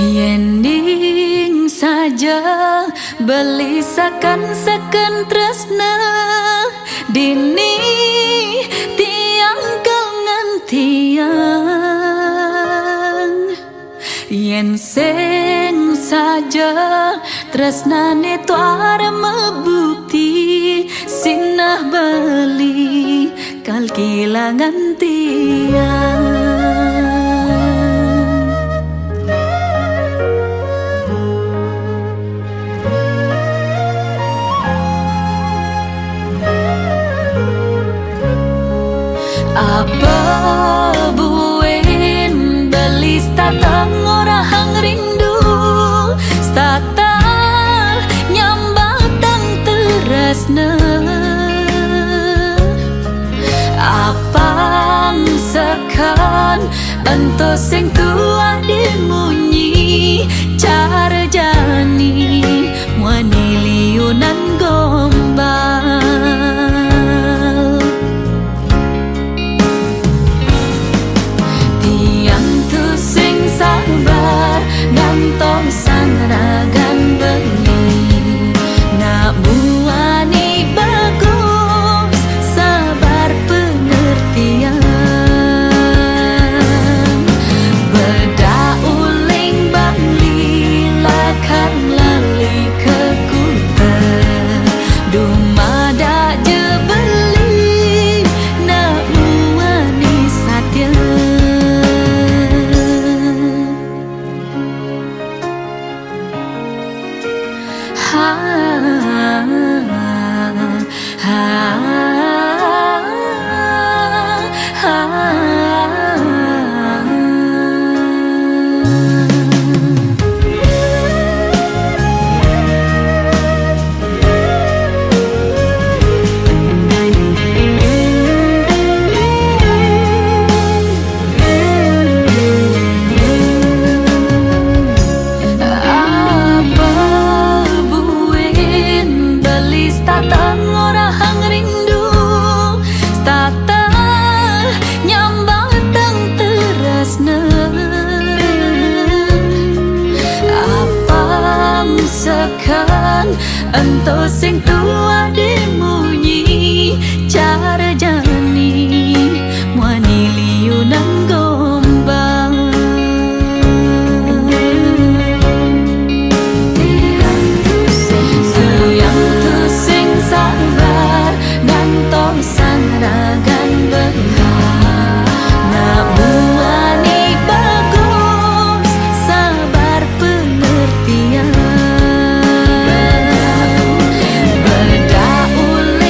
Yending saja belisakan seken tresna dini tiang kangen tiang yen sing saja tresnane tuar mebukti sinah beli kal kilangan tiang. Apa buen belis tatang orang rindu stata nyambatan teresna apang sekan ento sing tua dimunyi cara jani muani liunan gombal sabar ngantong sang ragan bengi nak muani bagus sabar pengertian beda uling bangli lakan lali ke kuta dumada je beli nak muani satya. Ha ha ha tatang orang rindu stata nyambatan teresna apang sekan ento sing tua dimunyi cara jani muani liunan gombal sabar ngantong sang ragan bengar nak muani bagus sabar pengertian beda uling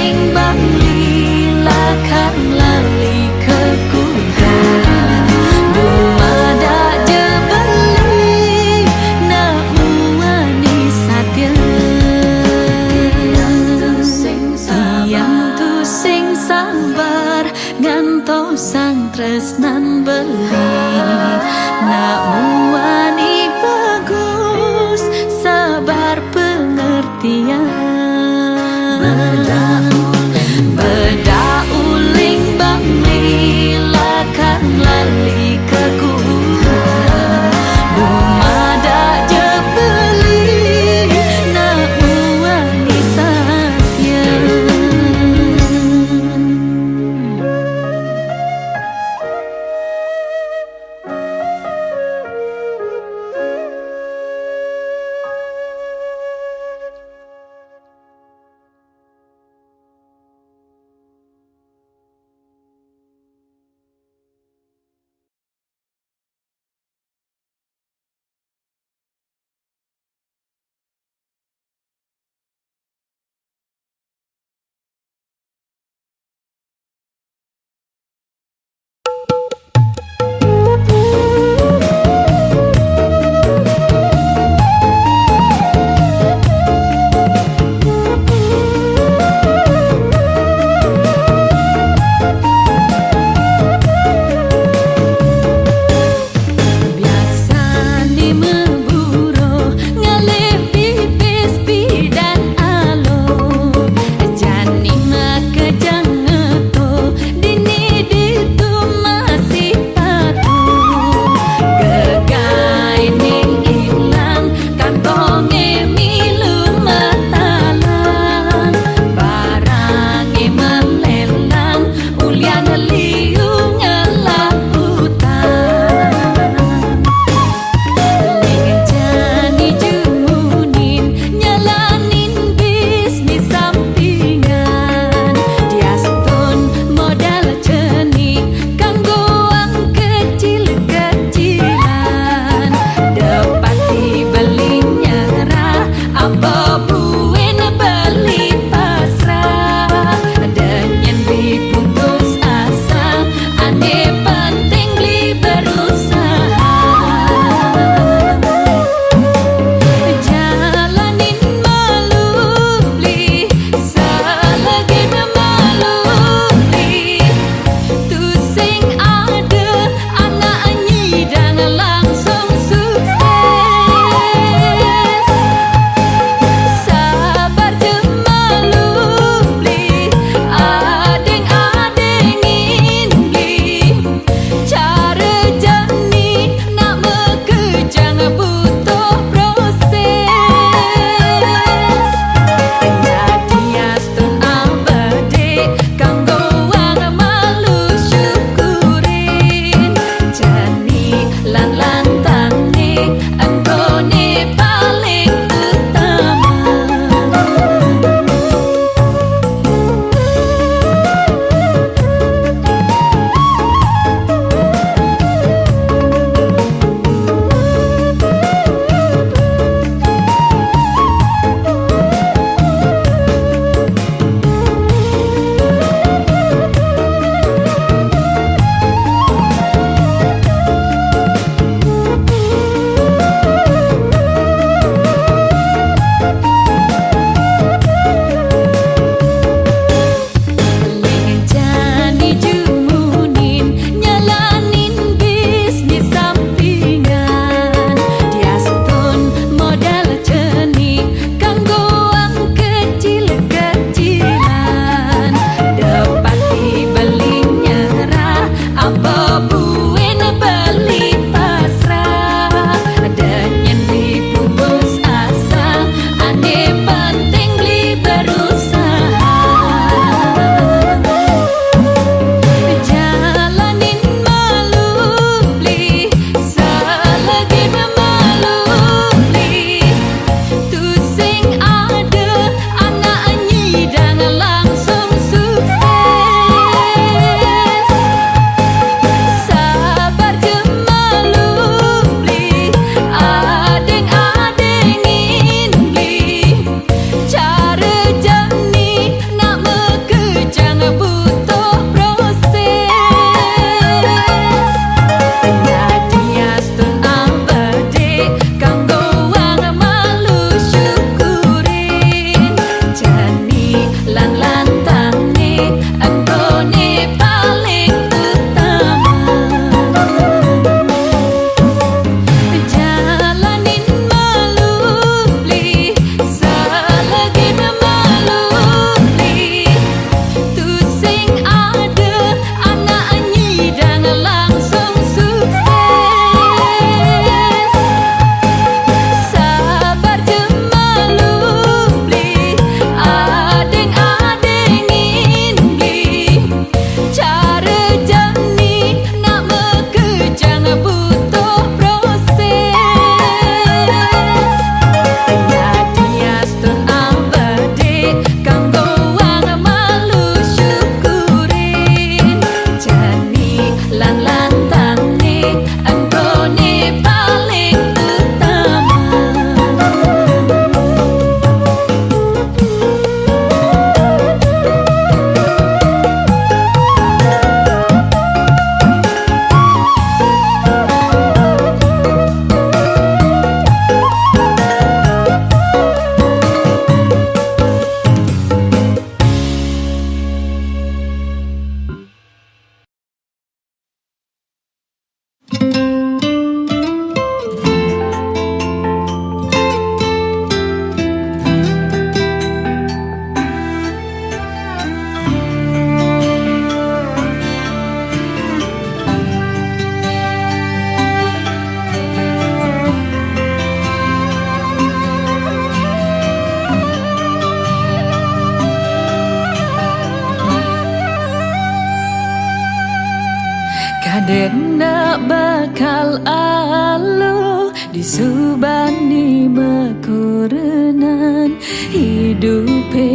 disubani makorenan hidupe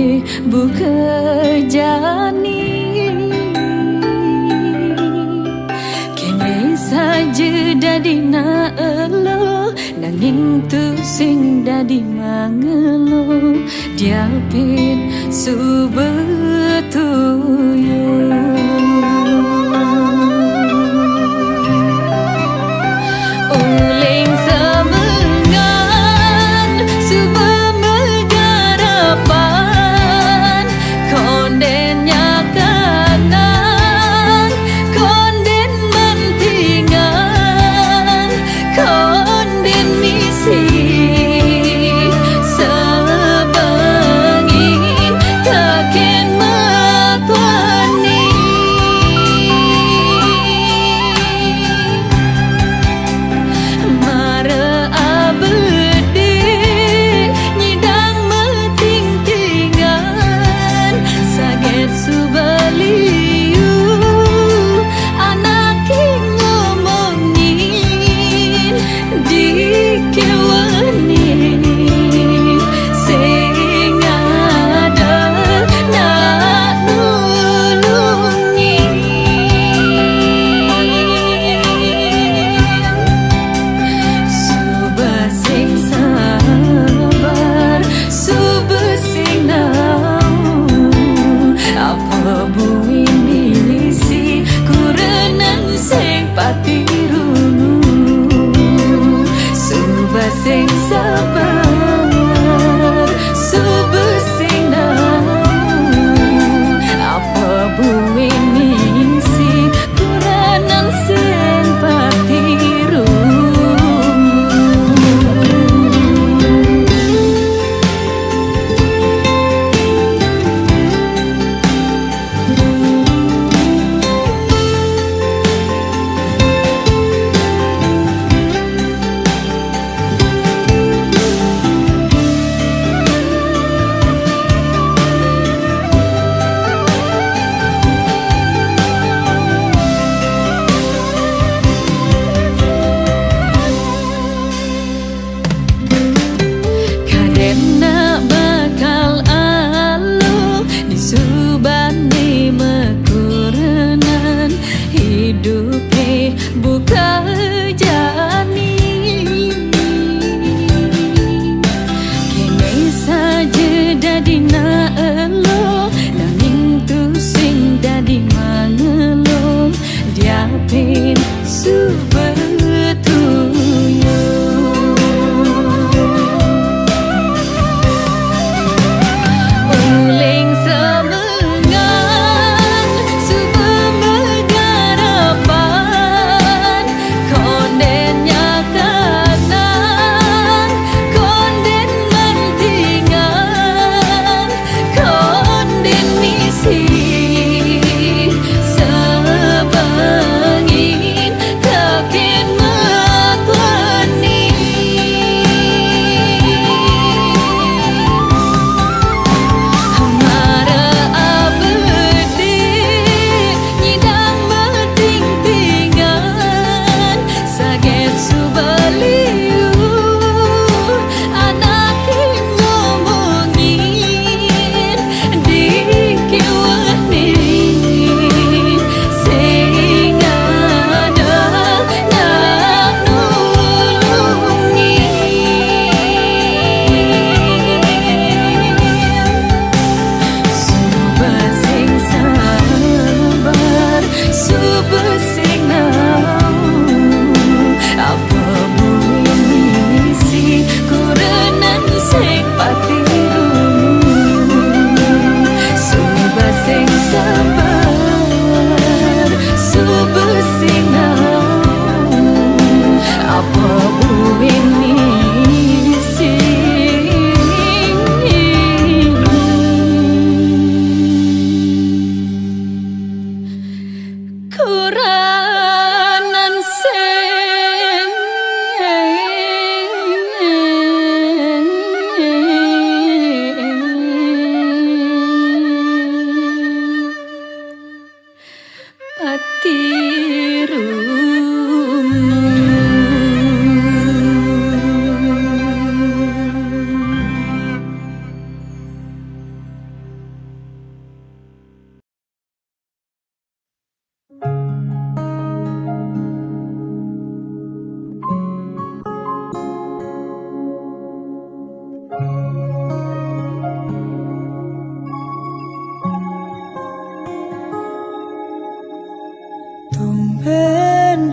bukerjani kene saja dadi na elo nanging tu sing dadi mangelo diapin subetuyo uling semengan subemegarapan kondennya kanan konden mentingan konden misi sebengi takin matuan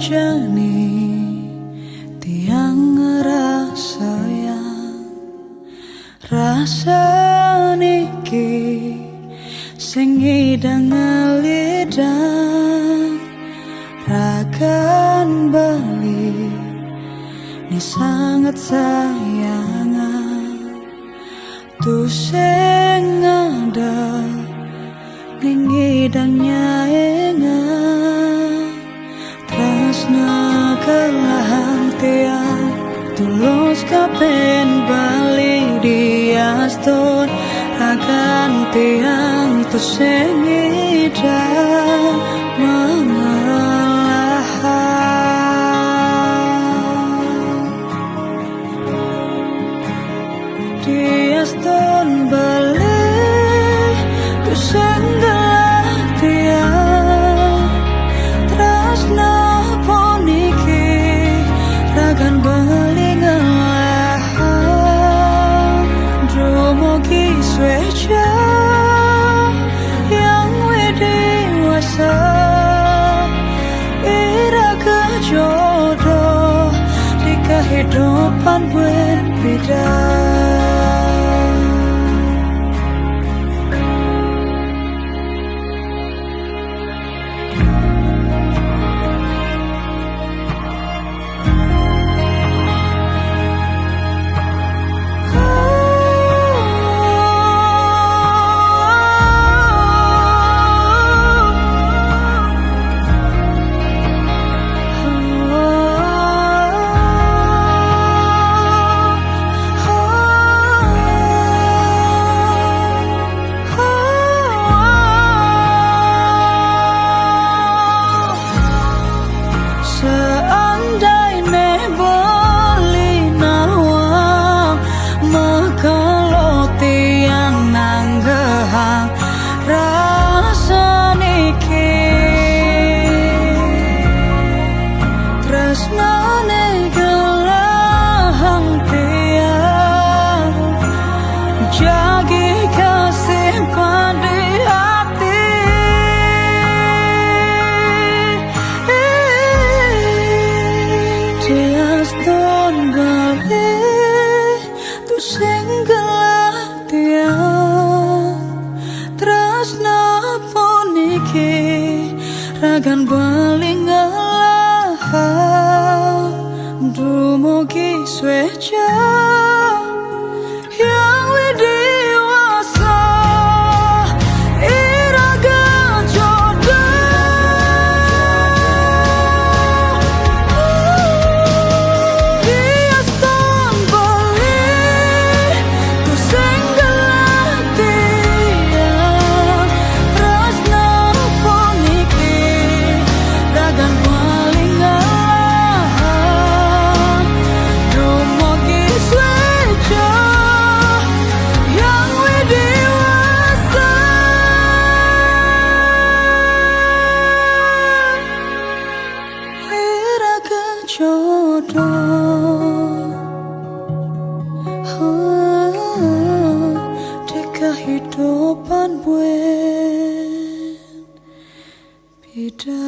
jani tiang rasa niki sing idang ngelidan rakan bali ni sangat sayangan tu sing ada ning idangnya engan tresna kelahan tiang tulus kapen bali diaston rakan tiang tu sing idang diaston bali tu sing tiang tresna poniki rakan bali ngelahan dumugi sweja yang dewasa ira kejodoh di kehidupan berbeda. Ragan bali ngelahan dumugi sweja yang dewasa iraga jodoh diaston bali tu sing tiang tresna poniki ragan bali ngelahan dumugi sweja yang dewasa iraga jodoh di kehidupan beda.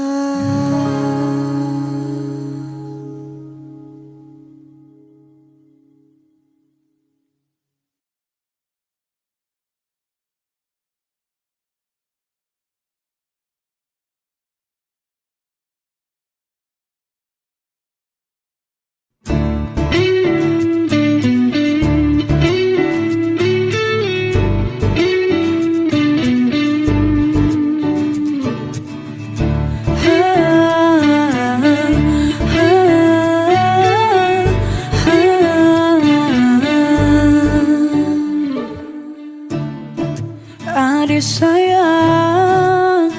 Adik sayang,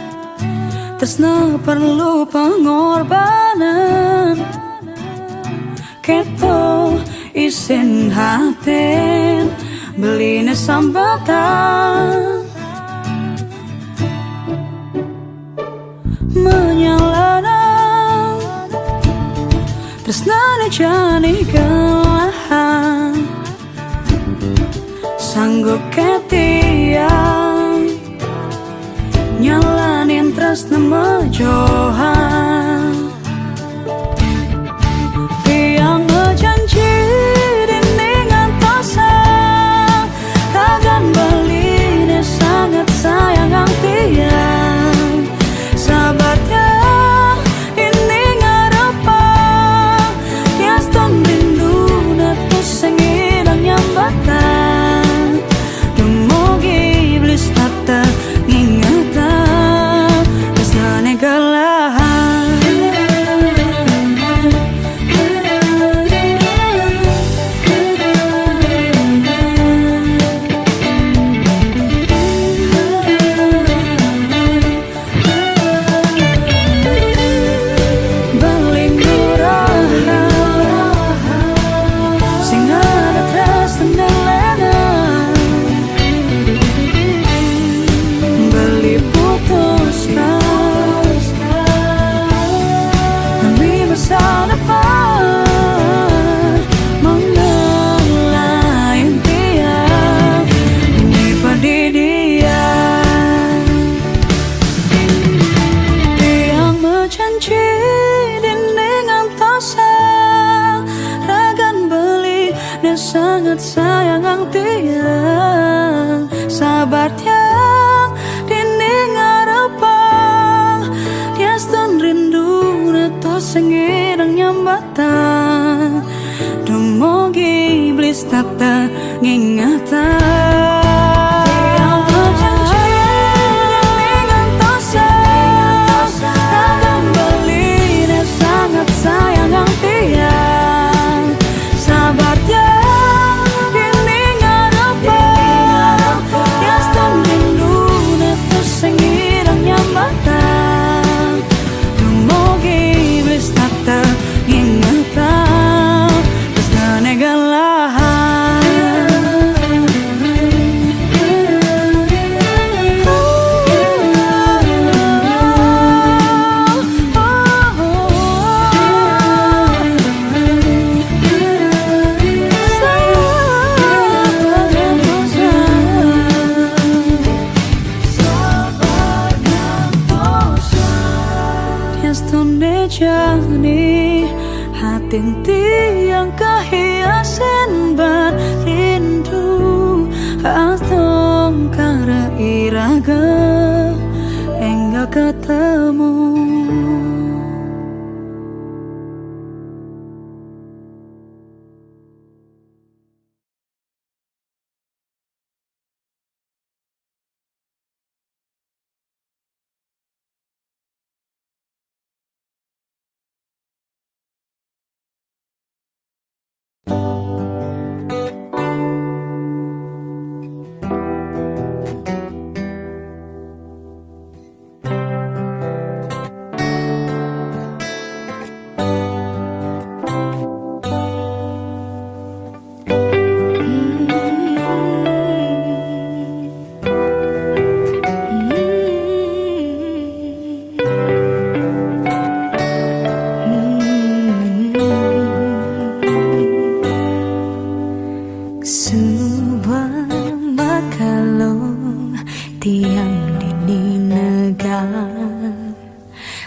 tresna perlu pengorbanan. Keto isin haten beline sambatan menyalana tresnane jani kelahan sanggup ketiang nyalanin tresna mejohan dia sangat sayang tiang sabar tiang dinding harapan dia stun rindu neto sengirang nyambatan demogi iblis tata ngingatan donde jani hatin tiang kahiasen ban rindu atong kara iraga enggak ketemu. Tiang dini negara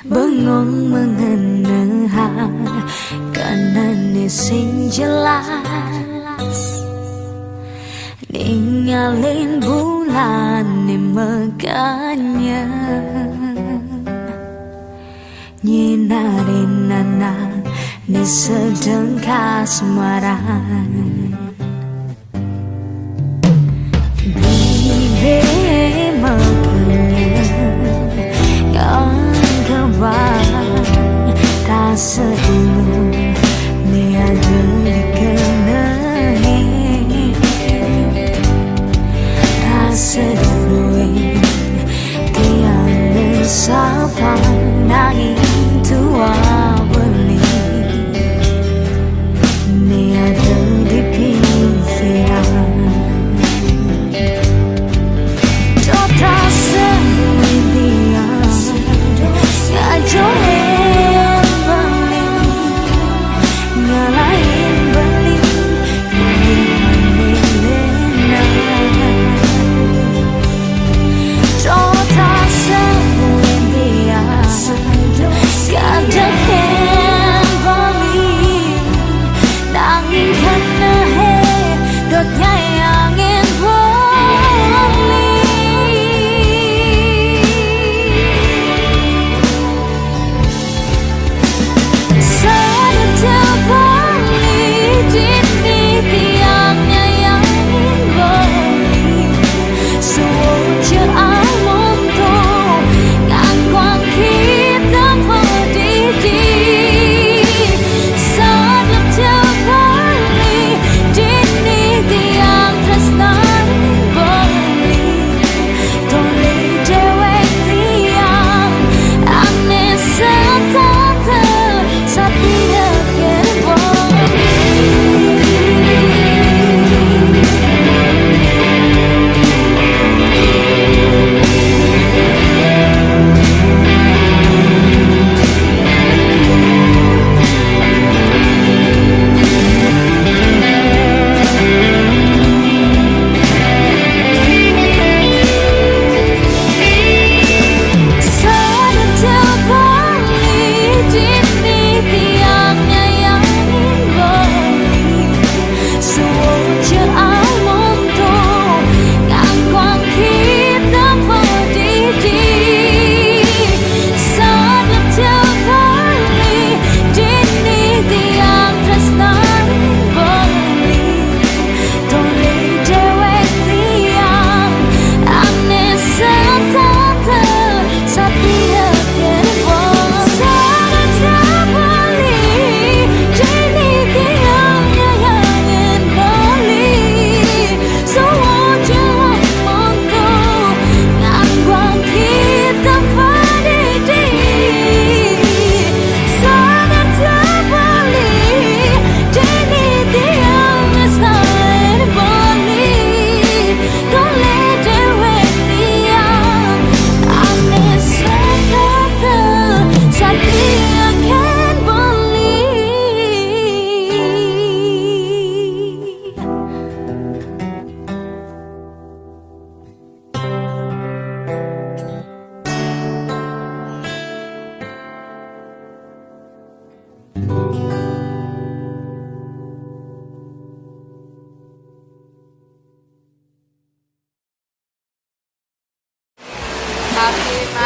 bengong mengenehar karena sing jelas ninggalin bulan meganya nyinarin anak ni sedang kasmaran makanya ngan kawan tak sedulu niada dikenai tak sedulu tiang sapa nanging tua beli niada dipikiran tiang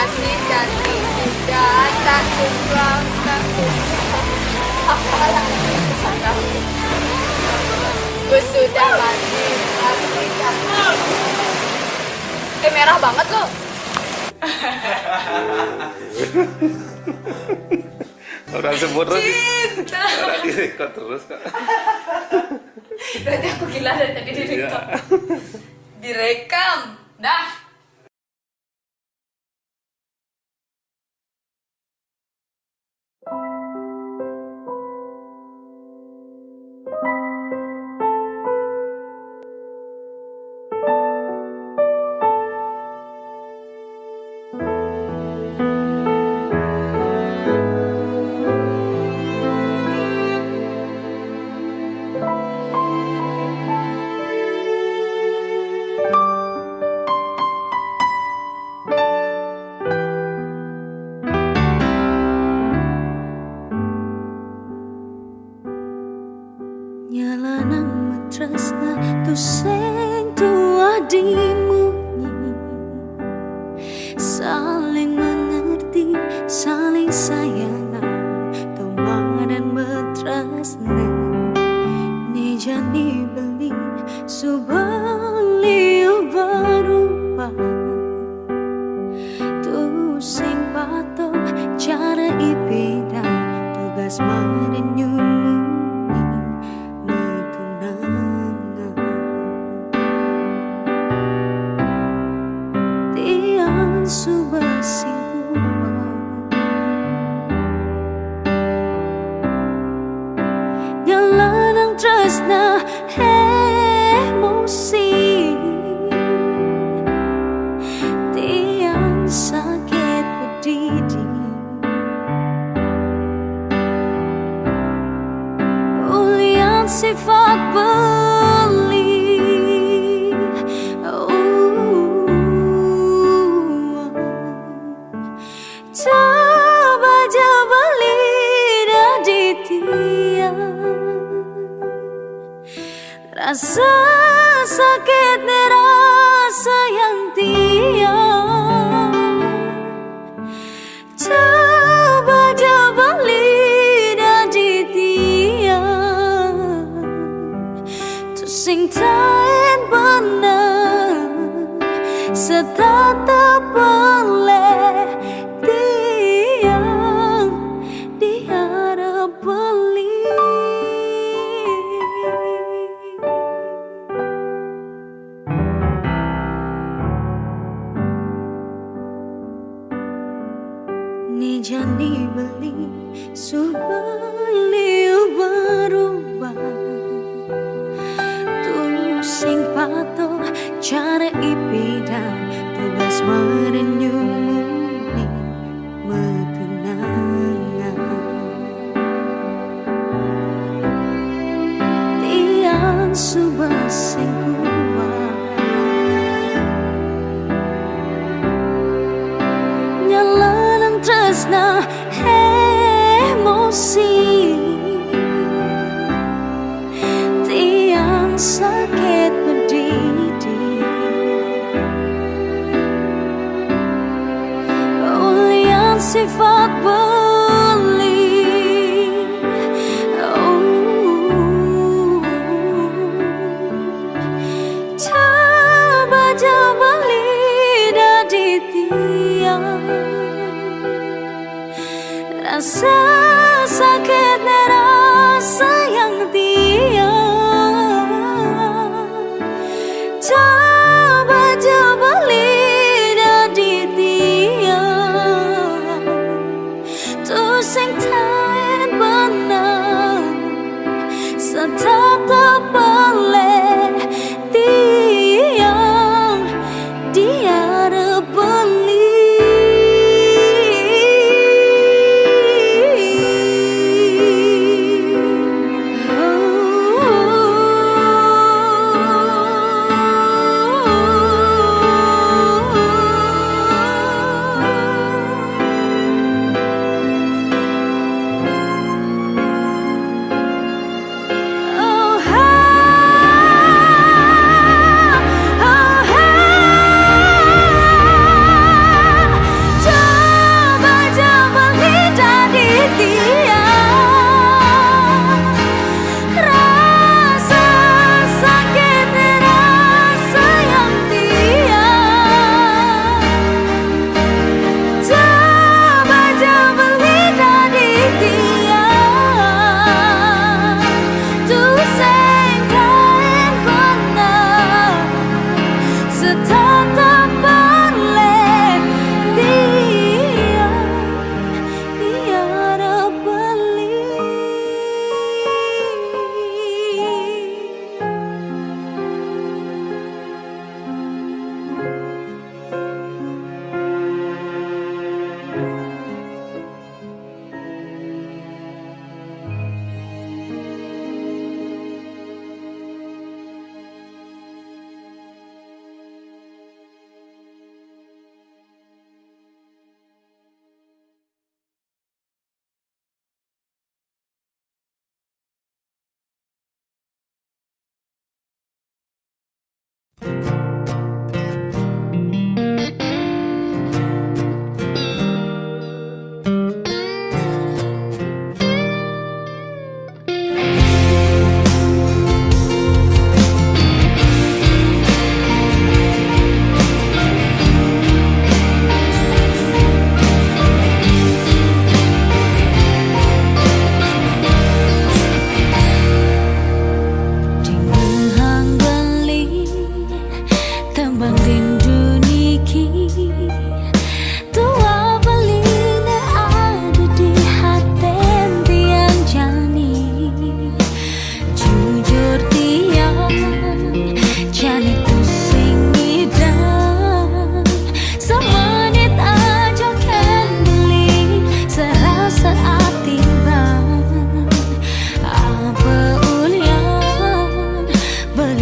masih cantik juga, tak kurang, tak kurang. Apa lagi kesana? Gue sudah mati, mati kan. Merah banget lo. Orang sebut terus. Cinta. Orang direkod terus kak. Berarti aku gila dari tadi direkam. Direkam, dah. Nyala nama tresna tu sing tua dimunyi, saling mengerti, saling sayangan, temanan betresna. Ni jani beli subali berubah, tu sing patok cara ipida tugas merenyumu. Nyalanang tresna emosi, tiang sakit pedidi, ulian sifat beli. Coba beli dari dia, rasa sakit rasa yang dia. Coba beli dari dia, tu sing taen benar setatap boleh. Ni jani beli subali berubah, tulus sing pato cara ipidan tugas merenyumuni metenangan. Tiang subah sing kuat nyalanang tresna emosi, tiang sakit pedidi, ulian sifat beli. Coba beli dari tiang, rasa sakit rasa yang dia. Coba beli dari dia, tu sing taen benar setatap boleh tiang dia beli.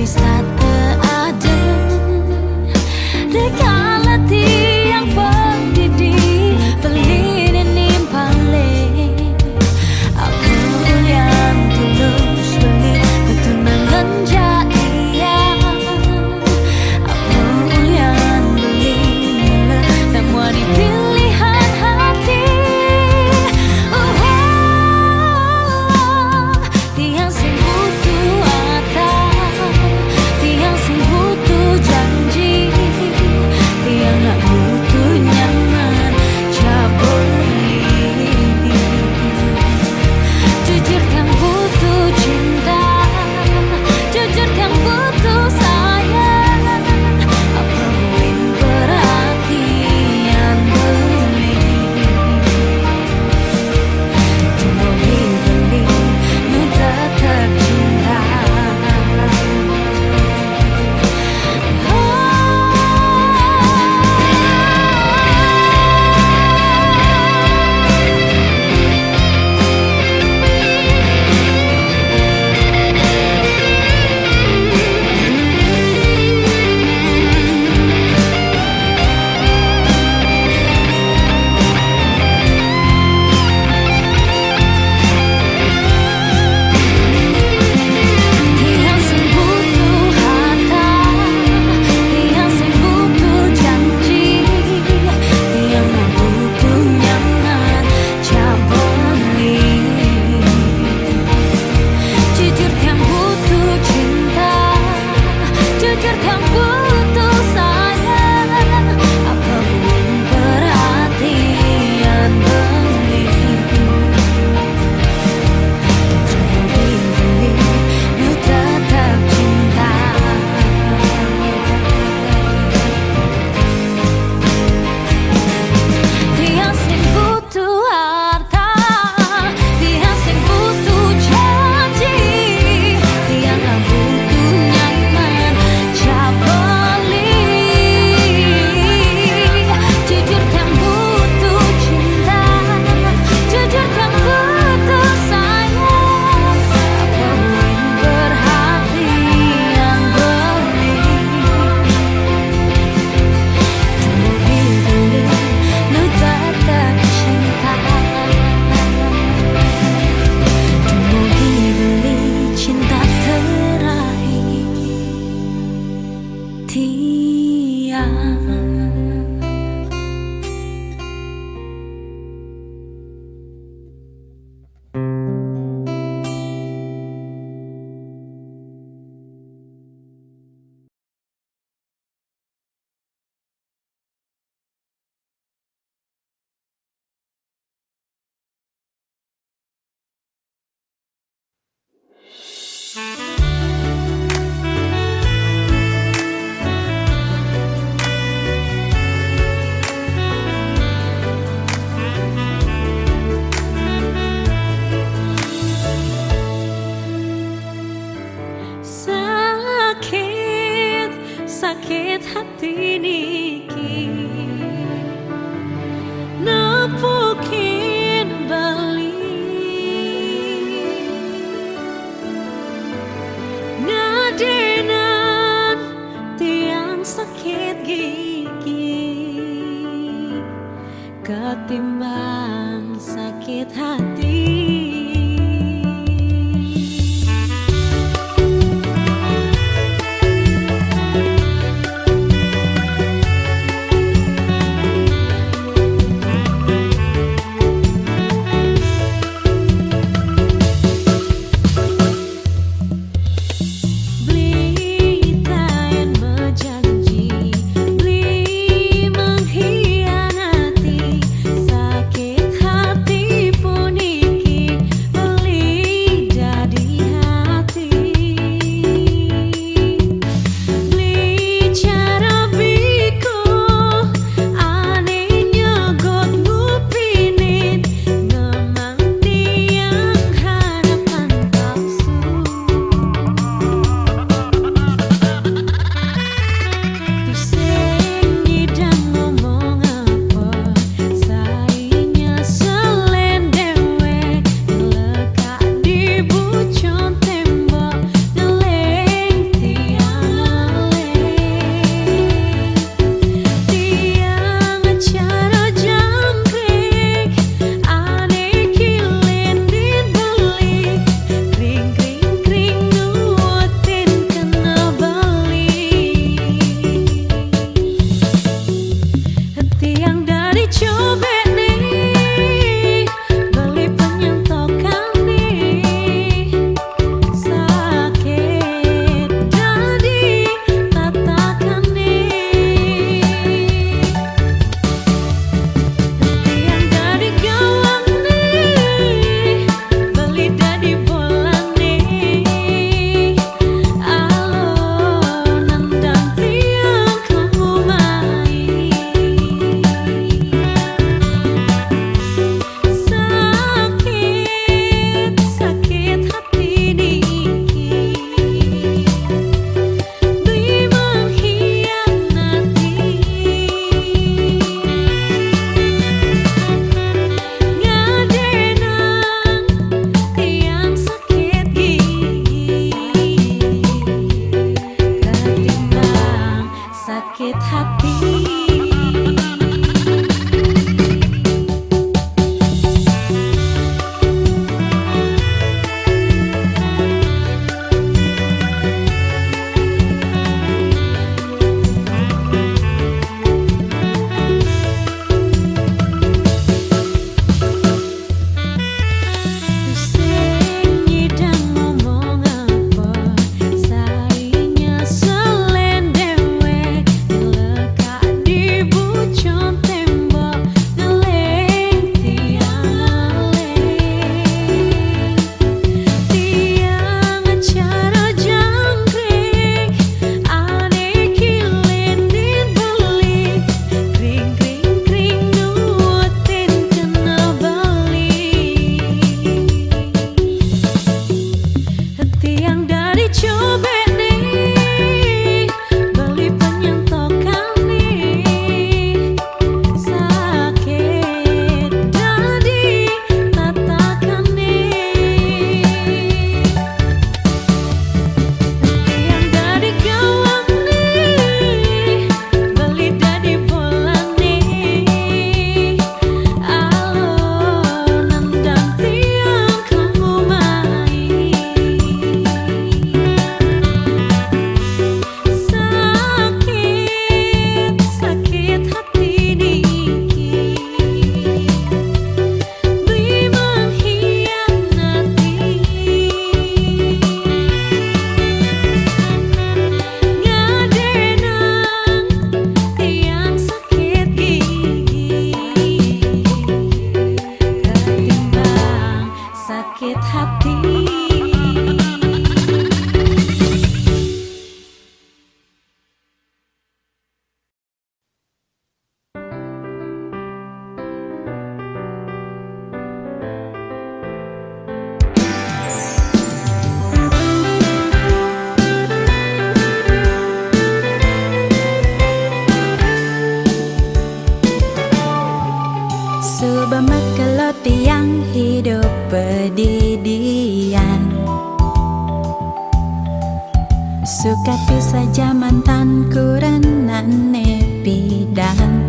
gelis tak ada rekala tiang pendidi beli dan nimpale apa yang tulus beli ketunangan jaya apa yang beli mula semua di pilihan hati tiang sing butuh harta tiang sing butuh janji tiang nak butuh nyaman cabuli jujur kan butuh cinta jujur kan butuh sayang apa mungkin perhatian beli beli nu tetap cinta tiang sing butuh harta tiang sing butuh janji tiang nak butuh nyaman cabuli jujur kan butuh cinta jujur kan butuh sayang apa mungkin perhatian beli beli nu tetap cinta tiang sing butuh harta tiang sing butuh janji tiang nak butuh nyaman cabuli jujur kan butuh cinta jujur kan butuh sayang apa mungkin perhatian beli beli nu tetap cinta beli cinta terakhir tiang sakit sakit hati niki nepukin bali ngadenan tiang sakit gigi ketimbang sakit hati mengkhianati sakit hati pun sakit hati. Tiang hidup bedidian, sukati saja mantanku renane bidan.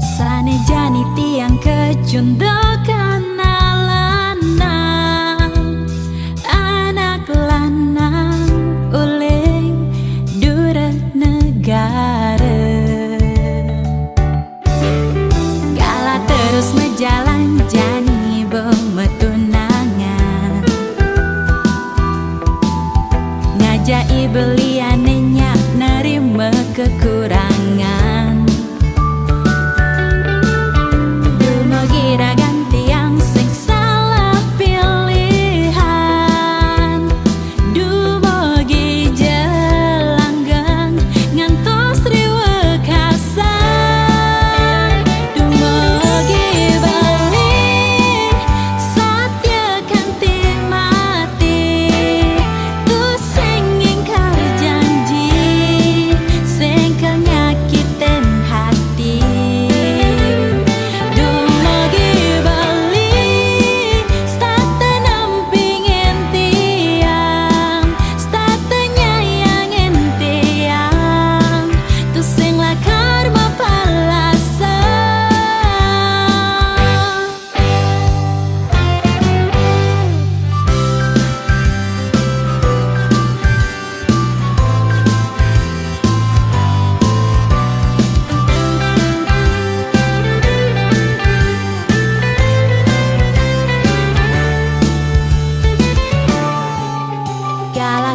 Sane jani tiang kejundokan alana, anak lanang uling dura negara. Terus menjalan jani bemetunangan, ngajai belianenya nerima kekurangan. Dumugi ganti yang sing salah pilihan, dumugi jelanggang ngantos riweuh kasan.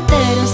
Terus